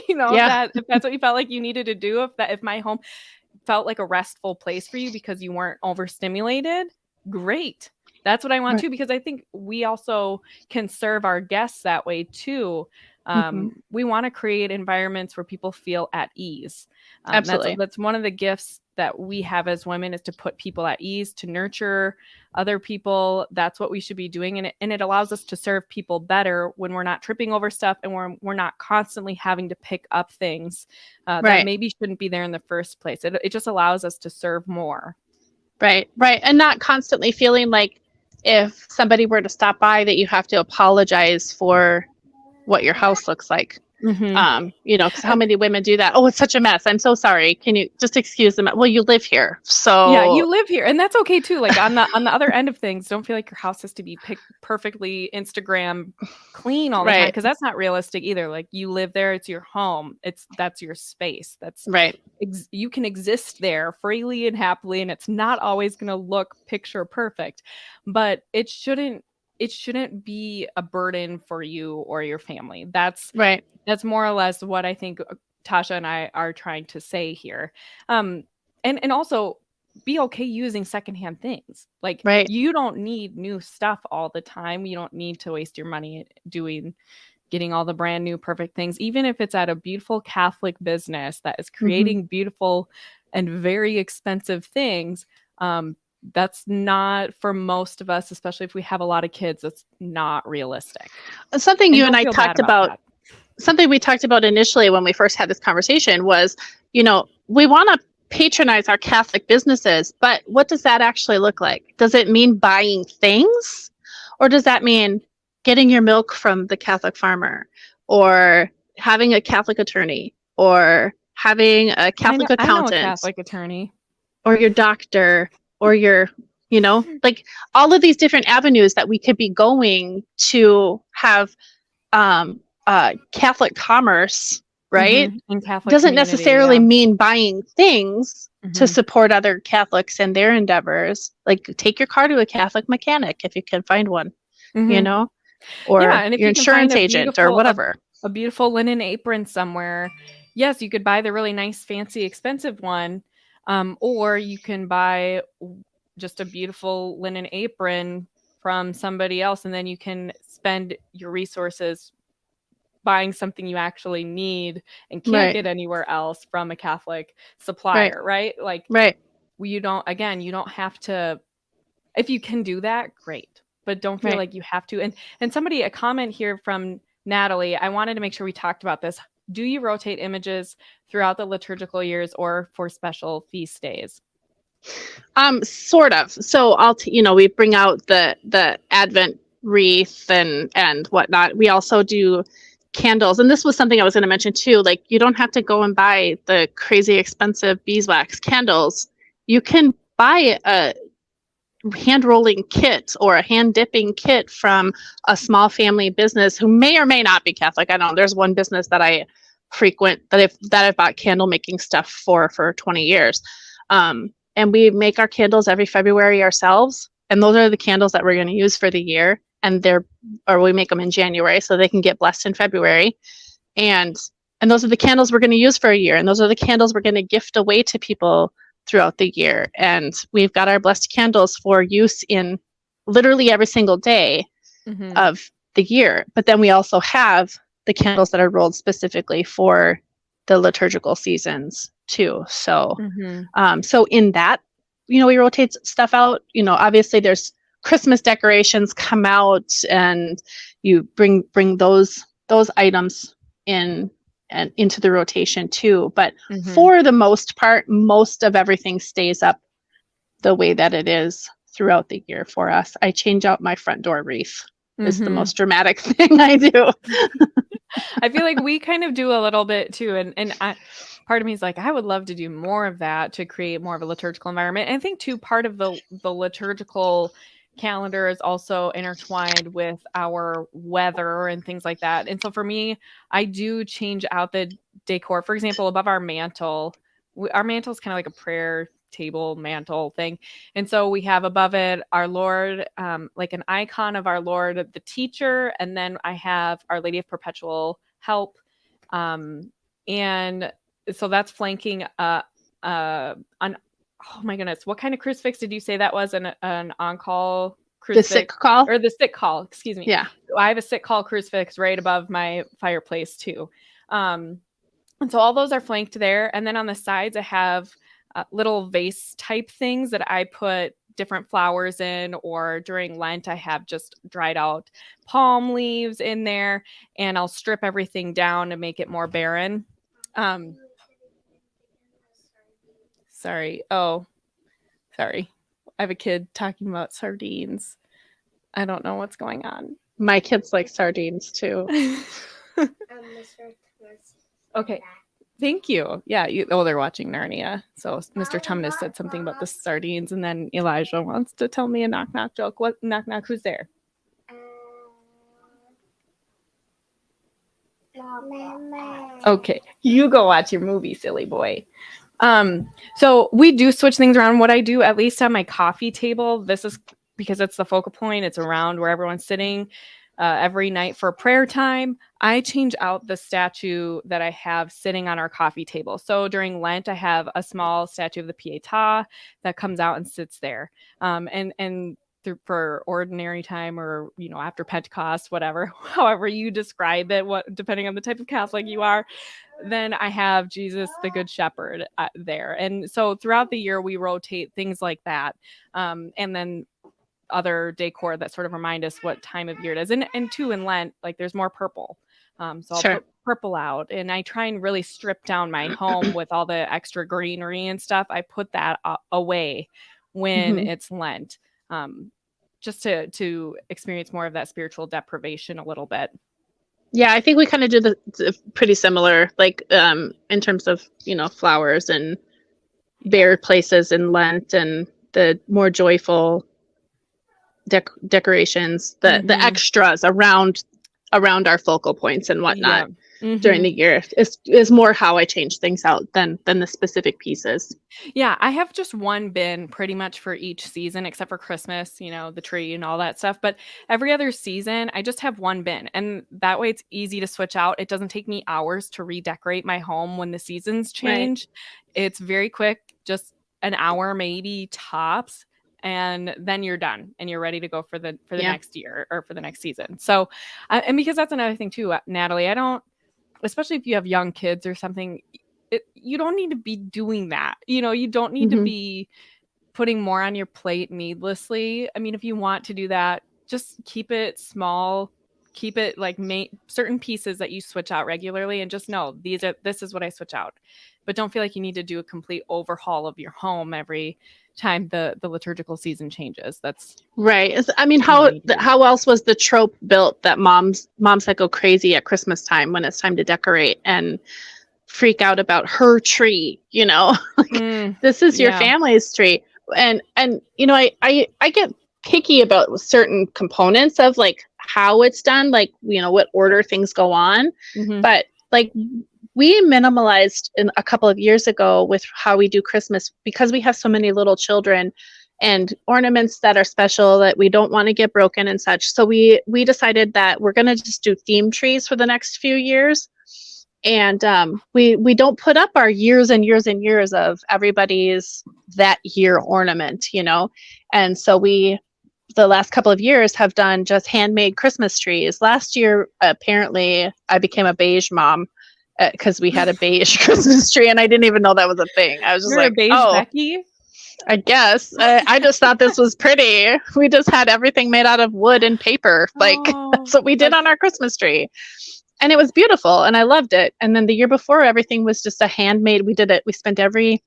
that if that's what you felt like you needed to do, if my home felt like a restful place for you because you weren't overstimulated, great. That's what I want too, because I think we also can serve our guests that way too. We want to create environments where people feel at ease. Absolutely. That's one of the gifts that we have as women, is to put people at ease, to nurture other people. That's what we should be doing. And it allows us to serve people better when we're not tripping over stuff and we're not constantly having to pick up things that maybe shouldn't be there in the first place. It just allows us to serve more. Right. And not constantly feeling like if somebody were to stop by that you have to apologize for what your house looks like. Because how many women do that? Oh, it's such a mess. I'm so sorry. Can you just excuse them? Well, you live here, so yeah, you live here, and that's okay too. Like on the other end of things, don't feel like your house has to be perfectly Instagram clean all the time, because that's not realistic either. Like, you live there; it's your home. That's your space. That's you can exist there freely and happily, and it's not always going to look picture perfect, but it shouldn't be a burden for you or your family. That's more or less what I think Tasha and I are trying to say here. And also be okay using secondhand things. Like, you don't need new stuff all the time. You don't need to waste your money getting all the brand new perfect things, even if it's at a beautiful Catholic business that is creating beautiful and very expensive things. That's not, for most of us, especially if we have a lot of kids, that's not realistic. Something you and I talked about, something we talked about initially when we first had this conversation was, we want to patronize our Catholic businesses, but what does that actually look like? Does it mean buying things, or does that mean getting your milk from the Catholic farmer, or having a Catholic attorney, or having a Catholic accountant, I know a Catholic attorney, or your doctor, or your, like all of these different avenues that we could be going to have Catholic commerce, right? In Catholic Doesn't community, necessarily yeah. mean buying things to Mhm. support other Catholics and their endeavors. Like take your car to a Catholic mechanic if you can find one, you Mhm. know, Yeah, or and if your you can find insurance agent or whatever. a beautiful linen apron somewhere, yes, you could buy the really nice, fancy, expensive one, or you can buy just a beautiful linen apron from somebody else, and then you can spend your resources buying something you actually need and can't Right, get anywhere else from a Catholic right, supplier, right? Like right, you don't have to. If you can do that, great. But don't feel right. like you have to. And somebody, a comment here from Natalie, I wanted to make sure we talked about this. Do you rotate images throughout the liturgical years or for special feast days? Sort of. So we bring out the Advent wreath and whatnot. We also do candles, and this was something I was going to mention too. Like you don't have to go and buy the crazy expensive beeswax candles. You can buy a hand rolling kit or a hand dipping kit from a small family business who may or may not be Catholic. I don't know. There's one business that I frequent that I've bought candle making stuff for 20 years. And we make our candles every February ourselves. And those are the candles that we're going to use for the year. And we make them in January so they can get blessed in February. And those are the candles we're going to use for a year. And those are the candles we're going to gift away to people throughout the year. And we've got our blessed candles for use in literally every single day of the year. But then we also have the candles that are rolled specifically for the liturgical seasons too. So, so in that, we rotate stuff out. Obviously there's Christmas decorations come out, and you bring those items in and into the rotation too. But for the most part, most of everything stays up the way that it is throughout the year for us. I change out my front door wreath. Is the most dramatic thing I do. I feel like we kind of do a little bit too. And part of me is like, I would love to do more of that to create more of a liturgical environment. And I think too, part of the liturgical calendar is also intertwined with our weather and things like that. And so for me, I do change out the decor. For example, above our mantle, our mantle is kind of like a prayer table mantle thing. And so we have above it our Lord, like an icon of our Lord, the teacher. And then I have Our Lady of Perpetual Help. And so that's flanking oh my goodness, what kind of crucifix did you say that was? An on-call crucifix? The sick call? Or the sick call, excuse me. Yeah. So I have a sick call crucifix right above my fireplace too. And so all those are flanked there. And then on the sides, I have little vase type things that I put different flowers in, or during Lent, I have just dried out palm leaves in there, and I'll strip everything down to make it more barren. Sorry. Oh, sorry. I have a kid talking about sardines. I don't know what's going on. My kids like sardines too. Okay. Thank you. Yeah. They're watching Narnia. So Mr. Tumnus said something about the sardines, and then Elijah wants to tell me a knock knock joke. What knock knock? Who's there? Okay, you go watch your movie, silly boy. So we do switch things around. What I do, at least on my coffee table, this is because it's the focal point. It's around where everyone's sitting every night for prayer time. I change out the statue that I have sitting on our coffee table. So during Lent, I have a small statue of the Pietà that comes out and sits there. And for ordinary time, or after Pentecost, whatever, however you describe it, depending on the type of Catholic you are, then I have Jesus the Good Shepherd there. And so throughout the year we rotate things like that, and then other decor that sort of remind us what time of year it is. And too, in Lent, like there's more purple, so I'll put purple out, and I try and really strip down my home with all the extra greenery and stuff. I put that away when it's Lent, just to experience more of that spiritual deprivation a little bit. Yeah, I think we kind of do the pretty similar, like in terms of flowers and bare places in Lent, and the more joyful decorations, the extras around around our focal points and Yeah. whatnot during Hmm. the year is more how I change things out than the specific pieces. Yeah, I have just one bin pretty much for each season, except for Christmas, the tree and all that stuff. But every other season, I just have one bin. And that way it's easy to switch out. It doesn't take me hours to redecorate my home when the seasons Right. change. It's very quick, just an hour maybe tops. And then you're done and you're ready to go for the Yeah. next year or for the next season. So, and because that's another thing too, Natalie, I don't, especially if you have young kids or something, you don't need to be doing that. You don't need to Hmm. be putting more on your plate needlessly. I mean, if you want to do that, just keep it small. Keep it like certain pieces that you switch out regularly, and just know this is what I switch out. But don't feel like you need to do a complete overhaul of your home every time the liturgical season changes. That's Right. I mean, you don't need to do that. how else was the trope built that moms that go crazy at Christmas time when it's time to decorate and freak out about her tree, like Mm, this is your yeah. family's tree. And I get picky about certain components of like how it's done, like what order things go on. Hmm. But like we minimalized in a couple of years ago with how we do Christmas because we have so many little children and ornaments that are special that we don't want to get broken and such. So we decided that we're going to just do theme trees for the next few years. And we don't put up our years and years and years of everybody's that year ornament, and so the last couple of years have done just handmade Christmas trees. Last year, apparently, I became a beige mom because we had a beige Christmas tree, and I didn't even know that was a thing. I was just You're a like, beige oh, Becky. I guess. I just thought this was pretty. We just had everything made out of wood and paper. Like, Oh, that's what we did that's on our Christmas tree. And it was beautiful and I loved it. And then the year before, everything was just a handmade. We did it. We spent every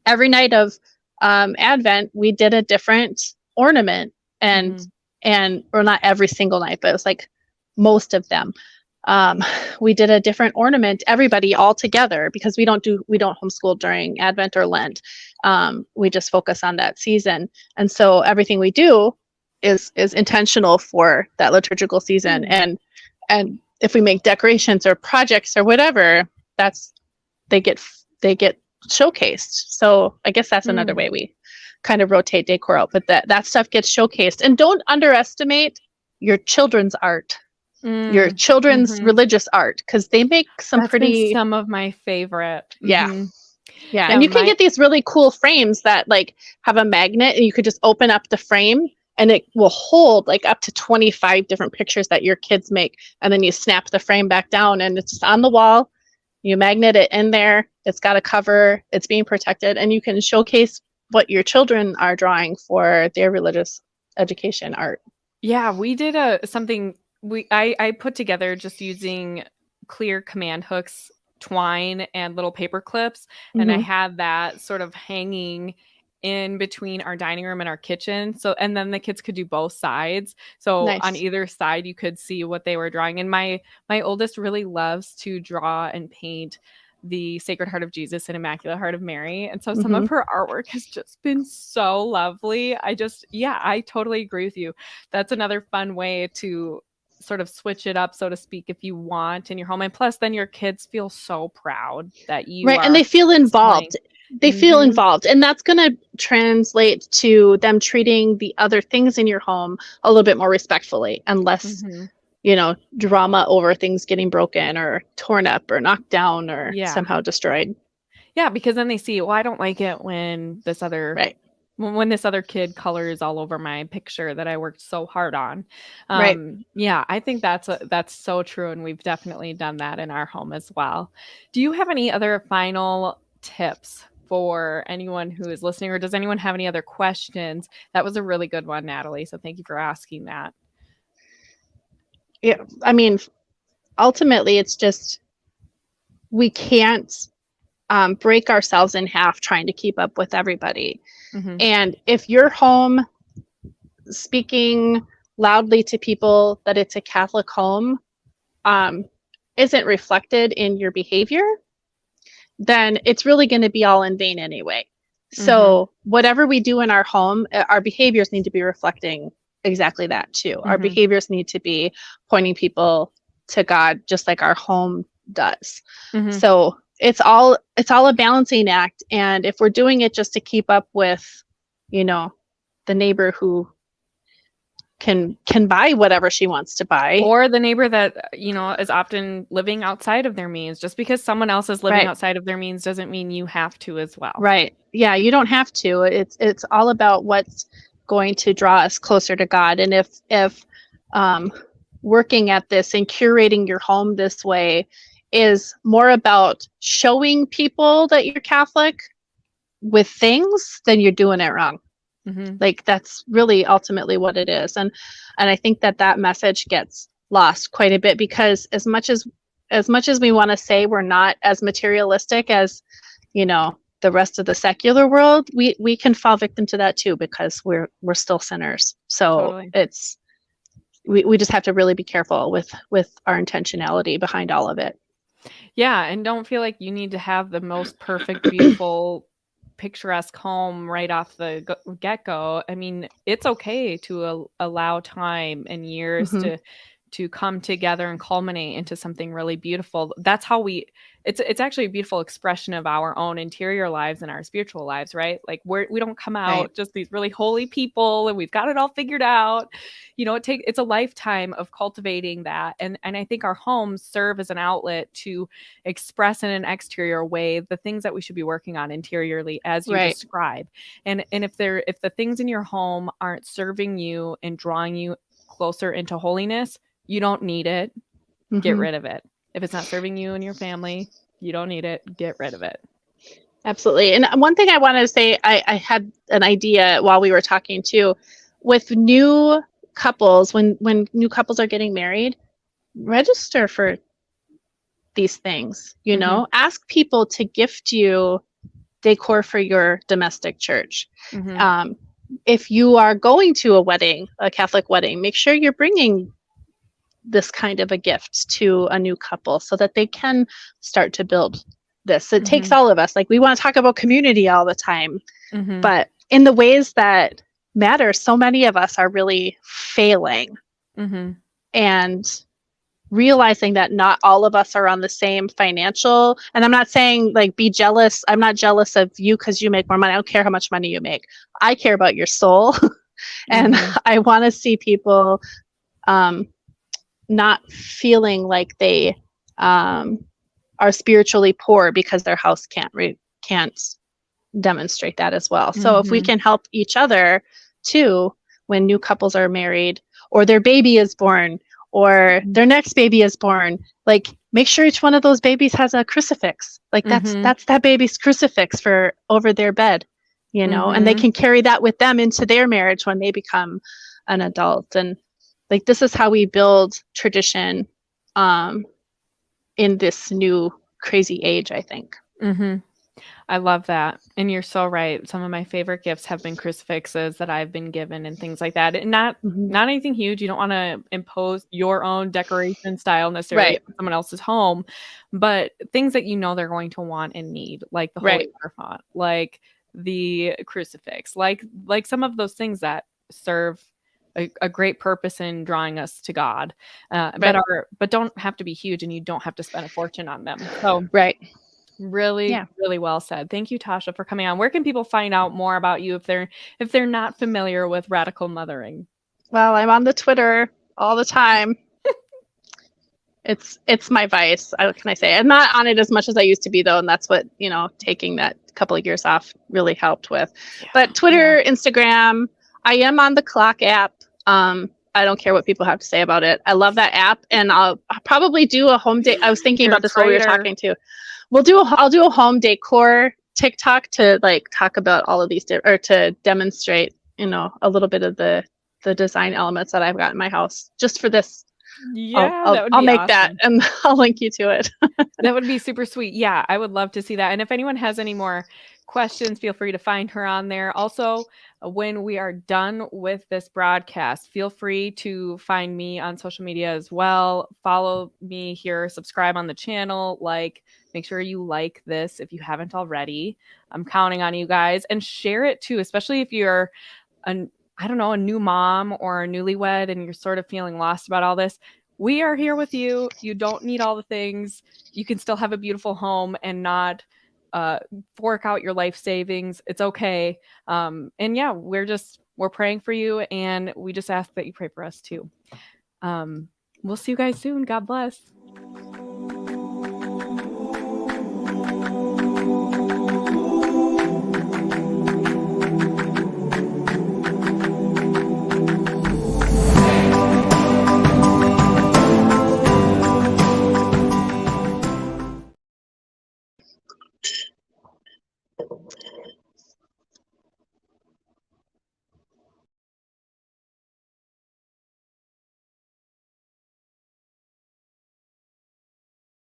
night of Advent, we did a different ornament, and mhm. or not every single night, but it was like most of them. We did a different ornament, everybody all together, because we don't homeschool during Advent or Lent. We just focus on that season, and so everything we do is intentional for that liturgical season. Mm. And if we make decorations or projects or whatever, that's they get showcased. So I guess that's another Mm. way we kind of rotate decor out, but that stuff gets showcased. And don't underestimate your children's art, your Mm. children's Mhm. religious art, because they make some That's been pretty, some of my favorite. yeah. Mhm. Yeah, Yeah, and you can get these really cool frames that like have a magnet, and you could just open up the frame and it will hold like up to 25 different pictures that your kids make. And then you snap the frame back down and it's just on the wall. You magnet it in there. It's got a cover. It's being protected, and you can showcase what your children are drawing for their religious education art. Yeah, we did something I put together just using clear command hooks, twine, and little paper clips, and I Mm-hmm. had that sort of hanging in between our dining room and our kitchen. So, and then the kids could do both sides. So on Nice. either side you could see what they were drawing. And my oldest really loves to draw and paint the Sacred Heart of Jesus and Immaculate Heart of Mary. And so some Mm-hmm. of her artwork has just been so lovely. I totally agree with you. That's another fun way to sort of switch it up, so to speak, if you want in your home. And plus, then your kids feel so proud that you Right, and are they feel displaying. involved. They feel Mm-hmm. involved, and that's going to translate to them treating the other things in your home a little bit more respectfully and less, Mm-hmm. drama over things getting broken or torn up or knocked down or Yeah. somehow destroyed. Yeah, because then they see, well, I don't like it when Right. this other kid colors all over my picture that I worked so hard on. Right. Yeah, I think that's so true, and we've definitely done that in our home as well. Do you have any other final tips for anyone who is listening, or does anyone have any other questions? That was a really good one, Natalie. So thank you for asking that. Yeah. I mean, ultimately, it's just we can't break ourselves in half trying to keep up with everybody. Mm-hmm. And if you're home speaking loudly to people that it's a Catholic home, isn't reflected in your behavior, then it's really going to be all in vain anyway. Mm-hmm. So whatever we do in our home, our behaviors need to be reflecting exactly that too. Our behaviors need to be pointing people to God, just like our home does. So it's all a balancing act. And if we're doing it just to keep up with, the neighbor who can buy whatever she wants to buy, or the neighbor that is often living outside of their means, just because someone else is living outside of their means doesn't mean you have to as well. Right. Yeah, you don't have to. It's all about what's going to draw us closer to God. And if working at this and curating your home this way is more about showing people that you're Catholic with things, then you're doing it wrong. Like, that's really ultimately what it is. And I think that message gets lost quite a bit, because as much as we want to say we're not as materialistic as, the rest of the secular world, we can fall victim to that too, because we're still sinners. So totally. We just have to really be careful with our intentionality behind all of it. Yeah, and don't feel like you need to have the most perfect, beautiful, picturesque home right off the get-go. I mean, it's okay to allow time and years to come together and culminate into something really beautiful. That's how it's actually a beautiful expression of our own interior lives and our spiritual lives, right? Like, we don't come out just these really holy people and we've got it all figured out. It's a lifetime of cultivating that. And I think our homes serve as an outlet to express in an exterior way the things that we should be working on interiorly, as you describe. And if the things in your home aren't serving you and drawing you closer into holiness, you don't need it. Get rid of it. If it's not serving you and your family, you don't need it. Get rid of it. Absolutely. And one thing I wanted to say, I had an idea while we were talking too, with new couples, when new couples are getting married, register for these things, ask people to gift you decor for your domestic church. If you are going to a Catholic wedding, make sure you're bringing this kind of a gift to a new couple so that they can start to build this. It takes all of us. Like, we want to talk about community all the time, but in the ways that matter, so many of us are really failing. And realizing that not all of us are on the same financial, and I'm not saying like be jealous. I'm not jealous of you because you make more money. I don't care how much money you make. I care about your soul. And I want to see people not feeling like they are spiritually poor because their house can't demonstrate that as well. So if we can help each other too, when new couples are married, or their baby is born, or their next baby is born, like, make sure each one of those babies has a crucifix. Like, that's that baby's crucifix for over their bed, and they can carry that with them into their marriage when they become an adult. And like, this is how we build tradition in this new crazy age, I think. I love that. And you're so right. Some of my favorite gifts have been crucifixes that I've been given and things like that. And not anything huge. You don't want to impose your own decoration style necessarily on someone else's home, but things that they're going to want and need, like the holy water font, like the crucifix, like some of those things that serve a great purpose in drawing us to God, but don't have to be huge, and you don't have to spend a fortune on them. So really, really well said. Thank you, Tasha, for coming on. Where can people find out more about you if they're not familiar with radical mothering? Well, I'm on the Twitter all the time. It's my vice. What can I say? I'm not on it as much as I used to be, though, and that's what taking that couple of years off really helped with. But Twitter, Instagram. I am on the Clock app. I don't care what people have to say about it. I love that app, and I'll probably do a home day. I was thinking about this while we were talking too. I'll do a home decor TikTok to like talk about all of these, or to demonstrate, a little bit of the design elements that I've got in my house just for this. Yeah, I'll make that, and I'll link you to it. That would be super sweet. Yeah, I would love to see that. And if anyone has any more questions, feel free to find her on there. Also, when we are done with this broadcast, feel free to find me on social media as well. Follow me here, subscribe on the channel, make sure you like this if you haven't already. I'm counting on you guys, and share it too, especially if you're I don't know, a new mom or a newlywed and you're sort of feeling lost about all this, we are here with you. You don't need all the things. You can still have a beautiful home and not uh, fork out your life savings. It's okay. And yeah, we're praying for you, and we just ask that you pray for us too. We'll see you guys soon. God bless.